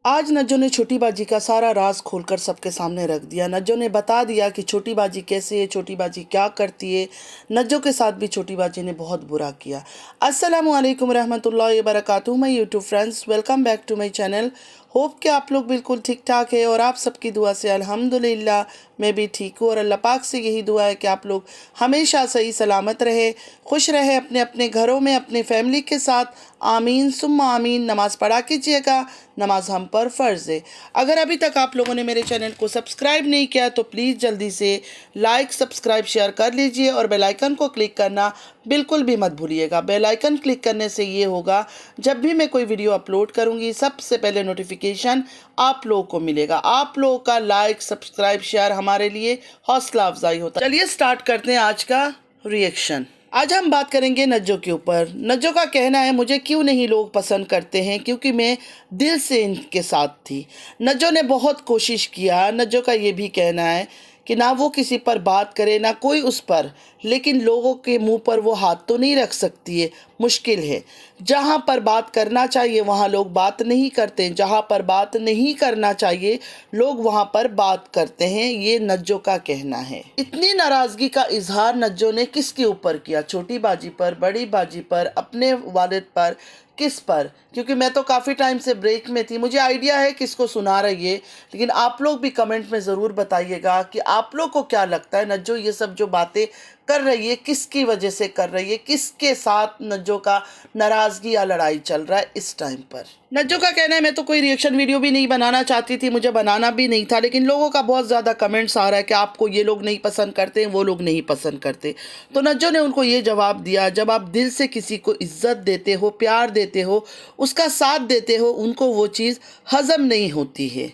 आज नज्जो ने छोटी बाजी का सारा राज खोलकर सबके सामने रख दिया। नज्जो ने बता दिया कि छोटी बाजी कैसे है, छोटी बाजी क्या करती है। नज्जो के साथ भी छोटी बाजी ने बहुत बुरा किया। अस्सलामु अलैकुम रहमतुल्लाहि व बरकातुहू my YouTube friends, welcome back to my channel. Hope कि आप लोग बिल्कुल ठीक ठाक है और आप सबकी दुआ से अल्हम्दुलिल्लाह मैं भी ठीक हूँ। और अल्लाह पाक से यही दुआ है कि आप लोग हमेशा सही सलामत रहे, खुश रहे अपने अपने घरों में अपने फैमिली के साथ। आमीन सुम्मा आमीन। नमाज़ पढ़ा कीजिएगा, नमाज हम पर फ़र्ज़ है। अगर अभी तक आप लोगों ने मेरे चैनल को सब्सक्राइब नहीं किया तो प्लीज़ जल्दी से लाइक सब्सक्राइब शेयर कर लीजिए और बेल आइकन को क्लिक करना बिल्कुल भी मत भूलिएगा। बेल आइकन क्लिक करने से ये होगा, जब भी मैं कोई वीडियो अपलोड करूँगी सबसे पहले नोटिफिकेशन आप लोगों को मिलेगा। आप लोगों का लाइक सब्सक्राइब शेयर हमारे लिए हौसला अफजाई होता है। चलिए स्टार्ट करते हैं आज का रिएक्शन। आज हम बात करेंगे नज्जो के ऊपर। नज्जो का कहना है मुझे क्यों नहीं लोग पसंद करते हैं, क्योंकि मैं दिल से इनके साथ थी। नज्जो ने बहुत कोशिश किया। नज्जो का ये भी कहना है कि ना वो किसी पर बात करे ना कोई उस पर, लेकिन लोगों के मुंह पर वो हाथ तो नहीं रख सकती है, मुश्किल है। जहाँ पर बात करना चाहिए वहाँ लोग बात नहीं करते, जहाँ पर बात नहीं करना चाहिए लोग वहाँ पर बात करते हैं, ये नज्जो का कहना है। इतनी नाराज़गी का इजहार नज्जो ने किसके ऊपर किया? छोटी बाजी पर, बड़ी बाजी पर, अपने वालिद पर, किस पर? क्योंकि मैं तो काफ़ी टाइम से ब्रेक में थी, मुझे आइडिया है किसको सुना रही है, लेकिन आप लोग भी कमेंट में ज़रूर बताइएगा कि आप लोग को क्या लगता है नज्जो ये सब जो बातें कर रही है किसकी वजह से कर रही है, किसके साथ नज्जो का नाराज़गी या लड़ाई चल रहा है इस टाइम पर। नज्जो का कहना है मैं तो कोई रिएक्शन वीडियो भी नहीं बनाना चाहती थी, मुझे बनाना भी नहीं था, लेकिन लोगों का बहुत ज़्यादा कमेंट्स आ रहा है कि आपको ये लोग नहीं पसंद करते, वो लोग नहीं पसंद करते। तो नज्जो ने उनको ये जवाब दिया, जब आप दिल से किसी को इज्जत देते हो, प्यार देते हो, उसका साथ देते हो, उनको वो चीज़ हज़म नहीं होती है।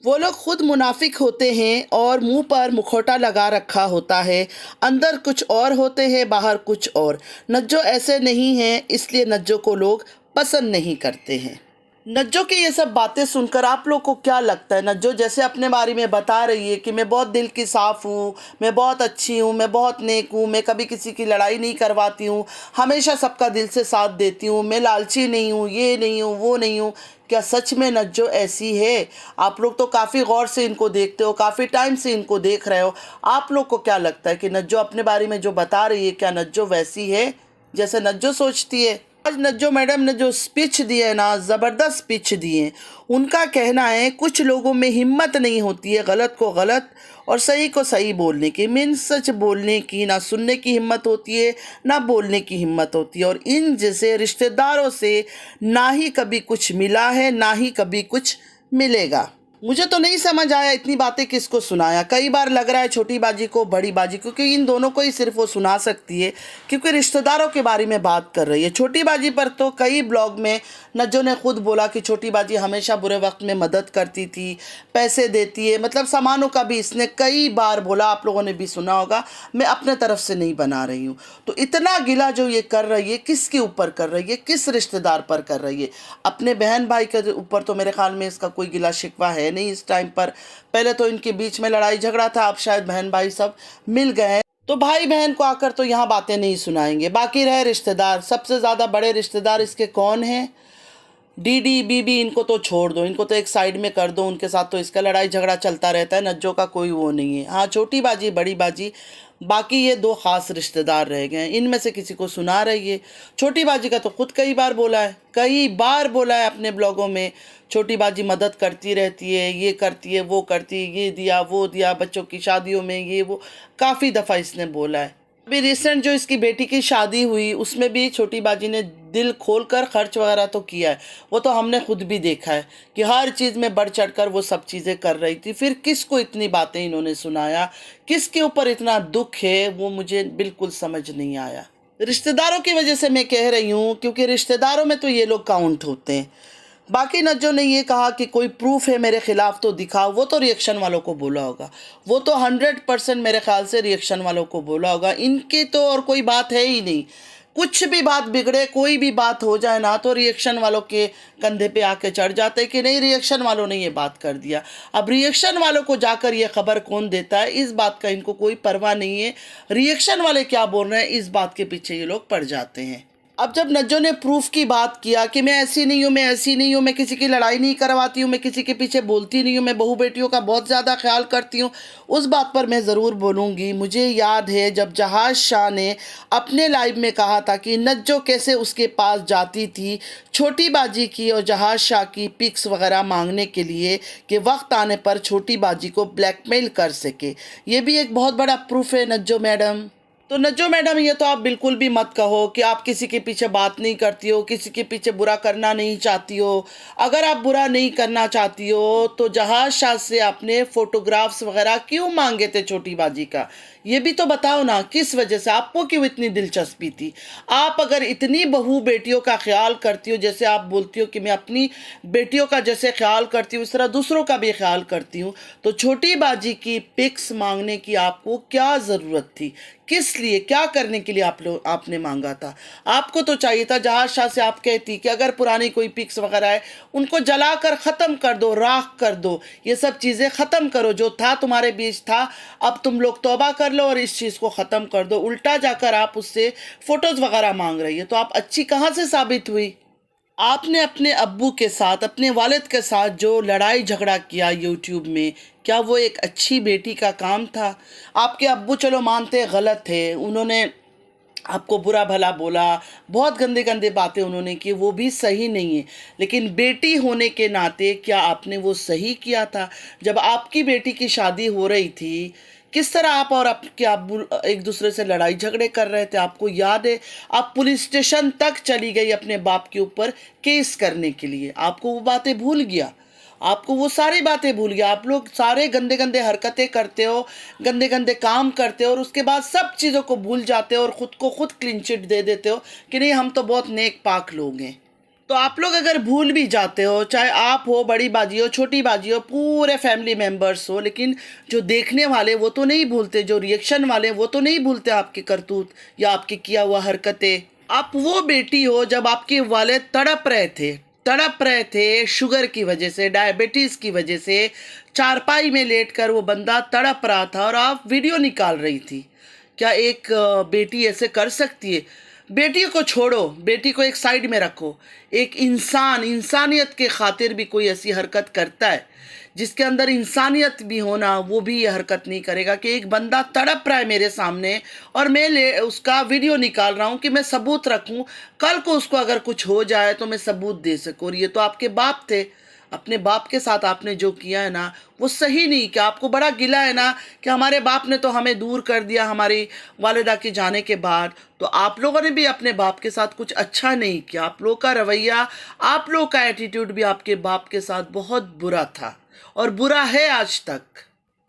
वो लोग खुद मुनाफिक होते हैं और मुंह पर मुखौटा लगा रखा होता है, अंदर कुछ और होते हैं बाहर कुछ और। नज्जो ऐसे नहीं हैं, इसलिए नज्जो को लोग पसंद नहीं करते हैं। नज्जो की ये सब बातें सुनकर आप लोग को क्या लगता है? नज्जो जैसे अपने बारे में बता रही है कि मैं बहुत दिल की साफ़ हूँ, मैं बहुत अच्छी हूँ, मैं बहुत नेक हूँ, मैं कभी किसी की लड़ाई नहीं करवाती हूँ, हमेशा सबका दिल से साथ देती हूँ, मैं लालची नहीं हूँ, ये नहीं हूँ, वो नहीं हूँ। क्या सच में नज्जो ऐसी है? आप लोग तो काफ़ी गौर से इनको देखते हो, काफ़ी टाइम से इनको देख रहे हो। आप लोग को क्या लगता है कि नज्जो अपने बारे में जो बता रही है, क्या नज्जो वैसी है जैसे नज्जो सोचती है? आज नज्जो मैडम ने जो स्पीच दी है ना, ज़बरदस्त स्पीच दी है। उनका कहना है कुछ लोगों में हिम्मत नहीं होती है गलत को गलत और सही को सही बोलने की, मीन सच बोलने की, ना सुनने की हिम्मत होती है ना बोलने की हिम्मत होती है। और इन जैसे रिश्तेदारों से ना ही कभी कुछ मिला है ना ही कभी कुछ मिलेगा। मुझे तो नहीं समझ आया इतनी बातें किसको सुनाया। कई बार लग रहा है छोटी बाजी को, बड़ी बाजी, क्योंकि इन दोनों को ही सिर्फ वो सुना सकती है, क्योंकि रिश्तेदारों के बारे में बात कर रही है। छोटी बाजी पर तो कई ब्लॉग में नज्जो ने खुद बोला कि छोटी बाजी हमेशा बुरे वक्त में मदद करती थी, पैसे देती है, मतलब सामानों का भी इसने कई बार बोला। आप लोगों ने भी सुना होगा, मैं अपने तरफ से नहीं बना रही हूँ। तो इतना गिला जो ये कर रही है किसके ऊपर कर रही है, किस रिश्तेदार पर कर रही है? अपने बहन भाई के ऊपर तो मेरे ख्याल में इसका कोई गिला शिकवा है नहीं इस टाइम पर। पहले तो इनके बीच में लड़ाई झगड़ा था, अब शायद बहन भाई सब मिल गए हैं, तो भाई बहन को आकर तो यहाँ बातें नहीं सुनाएंगे। बाकी रहे रिश्तेदार, सबसे ज़्यादा बड़े रिश्तेदार इसके कौन हैं? दीदी बीबी, इनको तो छोड़ दो, इनको तो एक साइड में कर दो, उनके साथ तो इसका लड़ाई झगड़ा चलता रहता है। नज्जो का कोई वो नहीं है। हाँ, छोटी बाजी बड़ी बाजी, बाकी ये दो ख़ास रिश्तेदार रह गए हैं, इनमें से किसी को सुना रही है। छोटी बाजी का तो खुद कई बार बोला है, कई बार बोला है अपने ब्लॉगों में, छोटी बाजी मदद करती रहती है, ये करती है, वो करती है, ये दिया वो दिया, बच्चों की शादियों में ये वो, काफ़ी दफ़ा इसने बोला है। अभी रिसेंट जो इसकी बेटी की शादी हुई उसमें भी छोटी बाजी ने दिल खोल कर खर्च वगैरह तो किया है, वो तो हमने खुद भी देखा है कि हर चीज़ में बढ़ चढ़ कर वो सब चीज़ें कर रही थी। फिर किसको इतनी बातें इन्होंने सुनाया, किसके ऊपर इतना दुख है, वो मुझे बिल्कुल समझ नहीं आया। रिश्तेदारों की वजह से मैं कह रही हूँ, क्योंकि रिश्तेदारों में तो ये लोग काउंट होते हैं। बाकी नज्जो ने ये कहा कि कोई प्रूफ है मेरे खिलाफ तो दिखाओ, वो तो रिएक्शन वालों को बोला होगा, वो तो 100% मेरे ख्याल से रिएक्शन वालों को बोला होगा। इनकी तो और कोई बात है ही नहीं। कुछ भी बात बिगड़े, कोई भी बात हो जाए ना, तो रिएक्शन वालों के कंधे पे आके चढ़ जाते कि नहीं रिएक्शन वालों ने ये बात कर दिया। अब रिएक्शन वालों को जाकर ये खबर कौन देता है, इस बात का इनको कोई परवाह नहीं है। रिएक्शन वाले क्या बोल रहे हैं, इस बात के पीछे ये लोग पड़ जाते हैं। अब जब नज्जो ने प्रूफ की बात किया कि मैं ऐसी नहीं हूँ, मैं ऐसी नहीं हूँ, मैं किसी की लड़ाई नहीं करवाती हूँ, मैं किसी के पीछे बोलती नहीं हूँ, मैं बहू बेटियों का बहुत ज़्यादा ख्याल करती हूँ, उस बात पर मैं ज़रूर बोलूँगी। मुझे याद है जब जहाज शाह ने अपने लाइव में कहा था कि नज्जो कैसे उसके पास जाती थी छोटी बाजी की और जहाज शाह की पिक्स वगैरह मांगने के लिए कि वक्त आने पर छोटी बाजी को ब्लैकमेल कर सके। ये भी एक बहुत बड़ा प्रूफ है नज्जो मैडम। तो नज्जो मैडम, ये तो आप बिल्कुल भी मत कहो कि आप किसी के पीछे बात नहीं करती हो, किसी के पीछे बुरा करना नहीं चाहती हो। अगर आप बुरा नहीं करना चाहती हो तो जहाज शाह से आपने फ़ोटोग्राफ्स वगैरह क्यों मांगे थे छोटी बाजी का? ये भी तो बताओ ना, किस वजह से, आपको क्यों इतनी दिलचस्पी थी? आप अगर इतनी बहू बेटियों का ख्याल करती हो, जैसे आप बोलती हो कि मैं अपनी बेटियों का जैसे ख्याल करती हूँ इस तरह दूसरों का भी ख्याल करती हूँ, तो छोटी बाजी की पिक्स मांगने की आपको क्या ज़रूरत थी? किस लिए, क्या करने के लिए आपने मांगा था? आपको तो चाहिए था जहाज शाह से आप कहती कि अगर पुरानी कोई पिक्स वगैरह है उनको जलाकर ख़त्म कर दो, राख कर दो, ये सब चीज़ें ख़त्म करो, जो था तुम्हारे बीच था, अब तुम लोग तौबा कर लो और इस चीज़ को ख़त्म कर दो। उल्टा जाकर आप उससे फ़ोटोज़ वगैरह मांग रही है, तो आप अच्छी कहाँ से साबित हुई? आपने अपने अब्बू के साथ, अपने वालिद के साथ जो लड़ाई झगड़ा किया यूट्यूब में, क्या वो एक अच्छी बेटी का काम था? आपके अब्बू चलो मानते गलत थे, उन्होंने आपको बुरा भला बोला, बहुत गंदे गंदे बातें उन्होंने की, वो भी सही नहीं है। लेकिन बेटी होने के नाते क्या आपने वो सही किया था? जब आपकी बेटी की शादी हो रही थी, किस तरह आप और आपके अब्बू एक दूसरे से लड़ाई झगड़े कर रहे थे, आपको याद है? आप पुलिस स्टेशन तक चली गई अपने बाप के ऊपर केस करने के लिए। आपको वो बातें भूल गया? आपको वो सारी बातें भूल गया? आप लोग सारे गंदे गंदे हरकतें करते हो, गंदे गंदे काम करते हो और उसके बाद सब चीज़ों को भूल जाते हो और ख़ुद को खुद क्लीन चिट दे देते हो कि नहीं हम तो बहुत नेक पाक लोग हैं। तो आप लोग अगर भूल भी जाते हो, चाहे आप हो, बड़ी बाजी हो, छोटी बाजी हो, पूरे फैमिली मेम्बर्स हो, लेकिन जो देखने वाले वो तो नहीं भूलते, जो रिएक्शन वाले वो तो नहीं भूलते आपके करतूत या आपके किया हुआ हरकतें। आप वो बेटी हो जब आपके वाले तड़प रहे थे शुगर की वजह से, डायबिटीज़ की वजह से, चारपाई में लेटकर वो बंदा तड़प रहा था और आप वीडियो निकाल रही थी। क्या एक बेटी ऐसे कर सकती है? बेटी को छोड़ो, बेटी को एक साइड में रखो। एक इंसान, इंसानियत के खातिर भी कोई ऐसी हरकत करता है जिसके अंदर इंसानियत भी होना, वो भी ये हरकत नहीं करेगा कि एक बंदा तड़प रहा है मेरे सामने और मैं उसका वीडियो निकाल रहा हूँ कि मैं सबूत रखूँ, कल को उसको अगर कुछ हो जाए तो मैं सबूत दे सकूँ। और ये तो आपके बाप थे, अपने बाप के साथ आपने जो किया है ना वो सही नहीं किया। आपको बड़ा गिला है ना कि हमारे बाप ने तो हमें दूर कर दिया हमारी वालिदा के जाने के बाद, तो आप लोगों ने भी अपने बाप के साथ कुछ अच्छा नहीं किया। आप लोग का रवैया, आप लोग का एटीट्यूड भी आपके बाप के साथ बहुत बुरा था और बुरा है आज तक।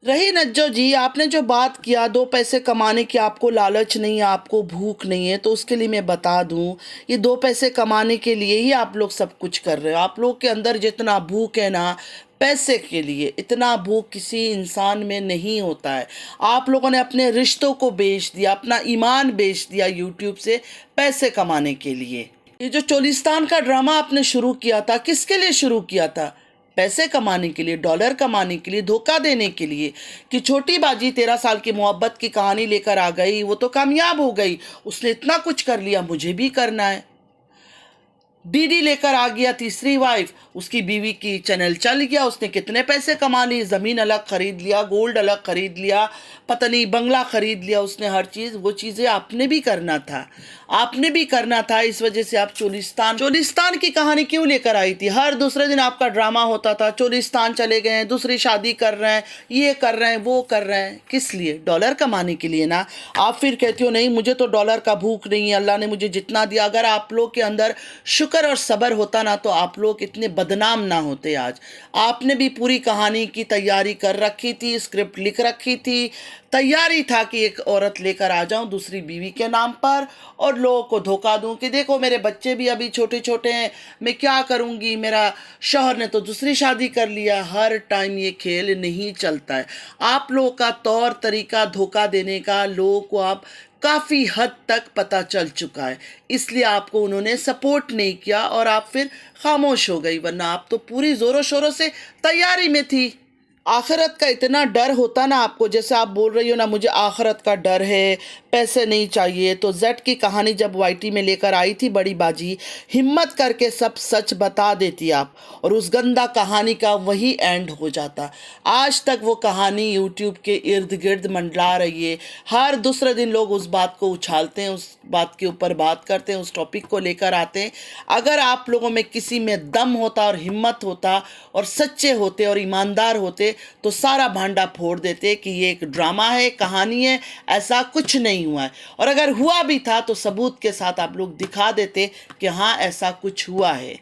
रही नज्जो जी, आपने जो बात किया 2 पैसे कमाने की आपको लालच नहीं है, आपको भूख नहीं है, तो उसके लिए मैं बता दूं, ये 2 पैसे कमाने के लिए ही आप लोग सब कुछ कर रहे हो। आप लोग के अंदर जितना भूख है ना पैसे के लिए, इतना भूख किसी इंसान में नहीं होता है। आप लोगों ने अपने रिश्तों को बेच दिया, अपना ईमान बेच दिया यूट्यूब से पैसे कमाने के लिए। ये जो चोलिस्तान का ड्रामा आपने शुरू किया था, किसके लिए शुरू किया था? पैसे कमाने के लिए, डॉलर कमाने के लिए, धोखा देने के लिए कि छोटी बाजी 13 साल की मोहब्बत की कहानी लेकर आ गई, वो तो कामयाब हो गई, उसने इतना कुछ कर लिया, मुझे भी करना है। बीडी लेकर आ गया, तीसरी वाइफ, उसकी बीवी की चैनल चल गया, उसने कितने पैसे कमा लिए, ज़मीन अलग खरीद लिया, गोल्ड अलग खरीद लिया, पता नहीं बंगला खरीद लिया उसने, हर चीज़। वो चीज़ें आपने भी करना था, आपने भी करना था। इस वजह से आप चोलिस्तान की कहानी क्यों लेकर आई थी? हर दूसरे दिन आपका ड्रामा होता था, चोलिस्तान चले गए हैं, दूसरी शादी कर रहे हैं, ये कर रहे हैं, वो कर रहे हैं, किस लिए? डॉलर कमाने के लिए ना। आप फिर कहती हो नहीं मुझे तो डॉलर का भूख नहीं है, अल्लाह ने मुझे जितना दिया। अगर आप लोग के अंदर शुक्र और सब्र होता ना तो आप लोग इतने बदनाम ना होते आज। आपने भी पूरी कहानी की तैयारी कर रखी थी, स्क्रिप्ट लिख रखी थी, तैयारी था कि एक औरत लेकर आ जाऊं दूसरी बीवी के नाम पर और लोगों को धोखा दूं कि देखो मेरे बच्चे भी अभी छोटे छोटे हैं, मैं क्या करूंगी, मेरा शौहर ने तो दूसरी शादी कर लिया। हर टाइम ये खेल नहीं चलता है। आप लोगों का तौर तरीका धोखा देने का लोगों को आप काफ़ी हद तक पता चल चुका है, इसलिए आपको उन्होंने सपोर्ट नहीं किया और आप फिर खामोश हो गई, वरना आप तो पूरी ज़ोरों शोरों से तैयारी में थी। आखिरत का इतना डर होता ना आपको, जैसे आप बोल रही हो ना मुझे आखिरत का डर है, पैसे नहीं चाहिए, तो जेड की कहानी जब वाईटी में लेकर आई थी बड़ी बाजी, हिम्मत करके सब सच बता देती आप, और उस गंदा कहानी का वही एंड हो जाता। आज तक वो कहानी यूट्यूब के इर्द गिर्द मंडला रही है। हर दूसरे दिन लोग उस बात को उछालते हैं, उस बात के ऊपर बात करते हैं, उस टॉपिक को लेकर आते हैं। अगर आप लोगों में किसी में दम होता और हिम्मत होता और सच्चे होते और ईमानदार होते तो सारा भांडा फोड़ देते कि ये एक ड्रामा है, कहानी है, ऐसा कुछ नहीं हुआ है। और अगर हुआ भी था तो सबूत के साथ आप लोग दिखा देते कि हाँ ऐसा कुछ हुआ है।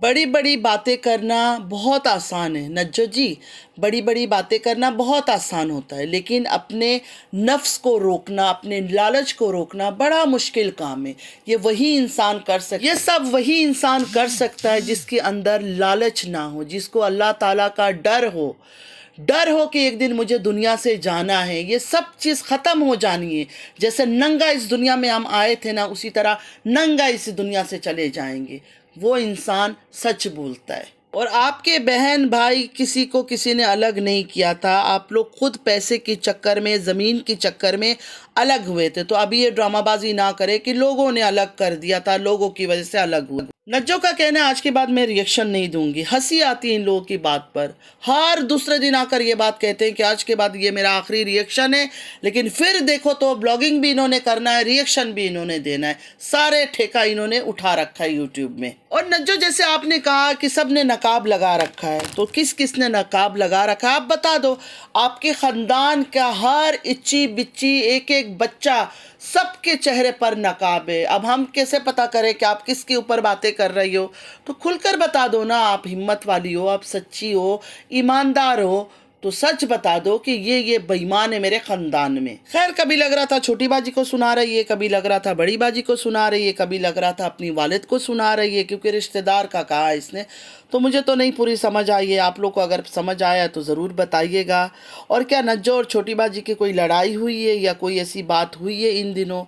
बड़ी बड़ी बातें करना बहुत आसान है नज्जो जी, बड़ी बड़ी बातें करना बहुत आसान होता है, लेकिन अपने नफ्स को रोकना, अपने लालच को रोकना बड़ा मुश्किल काम है। ये वही इंसान कर सकता, ये सब वही इंसान कर सकता है जिसके अंदर लालच ना हो, जिसको अल्लाह ताला का डर हो कि एक दिन मुझे दुनिया से जाना है, ये सब चीज़ ख़त्म हो जानी है। जैसे नंगा इस दुनिया में हम आए थे ना, उसी तरह नंगा इस दुनिया से चले जाएंगे। वो इंसान सच बोलता है। और आपके बहन भाई किसी को किसी ने अलग नहीं किया था, आप लोग खुद पैसे के चक्कर में, ज़मीन के चक्कर में अलग हुए थे। तो अभी ये ड्रामाबाजी ना करे कि लोगों ने अलग कर दिया था, लोगों की वजह से अलग हुए। नज्जो का कहना है आज के बाद मैं रिएक्शन नहीं दूंगी। हंसी आती है इन लोगों की बात पर। हर दूसरे दिन आकर ये बात कहते हैं कि आज के बाद ये मेरा आखिरी रिएक्शन है, लेकिन फिर देखो तो ब्लॉगिंग भी इन्होंने करना है, रिएक्शन भी इन्होंने देना है, सारे ठेका इन्होंने उठा रखा है यूट्यूब में। और नज्जो जैसे आपने कहा कि सब ने नकाब लगा रखा है, तो किस किस ने नकाब लगा रखा है आप बता दो। आपके ख़ानदान का हर इच्ची बिच्ची एक एक बच्चा, सबके चेहरे पर नकाब है। अब हम कैसे पता करें कि आप किसके ऊपर बातें कर रही हो? तो खुलकर बता दो ना, आप हिम्मत वाली हो, आप सच्ची हो, ईमानदार हो, तो सच बता दो कि ये बेईमान है मेरे ख़ानदान में। खैर, कभी लग रहा था छोटी बाजी को सुना रही है, कभी लग रहा था बड़ी बाजी को सुना रही है, कभी लग रहा था अपनी वालिद को सुना रही है, क्योंकि रिश्तेदार का कहा है इसने। तो मुझे तो नहीं पूरी समझ आई है, आप लोग को अगर समझ आया तो ज़रूर बताइएगा। और क्या नज्जो और छोटी बाजी की कोई लड़ाई हुई है या कोई ऐसी बात हुई है इन दिनों,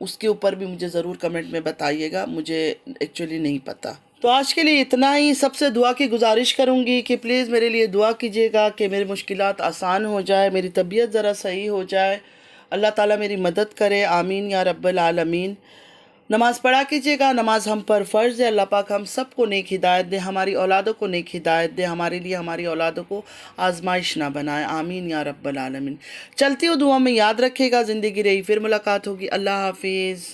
उसके ऊपर भी मुझे ज़रूर कमेंट में बताइएगा, मुझे एक्चुअली नहीं पता। तो आज के लिए इतना ही। सबसे दुआ की गुजारिश करूँगी कि प्लीज़ मेरे लिए दुआ कीजिएगा कि मेरी मुश्किलात आसान हो जाए, मेरी तबीयत ज़रा सही हो जाए, अल्लाह ताला मेरी मदद करे, आमीन या रब्बल आलमीन। नमाज़ पढ़ा कीजिएगा, नमाज हम पर फ़र्ज़ है। अल्लाह पाक हम सबको नेक हिदायत दे, हमारी औलादों को नेक हिदायत दे, हमारे लिए हमारी औलादों को आजमाइश ना बनाए, आमीन या रब्बल आलमीन। चलती हूँ, दुआ में याद रखिएगा। ज़िंदगी रही फिर मुलाकात होगी। अल्लाह हाफिज़।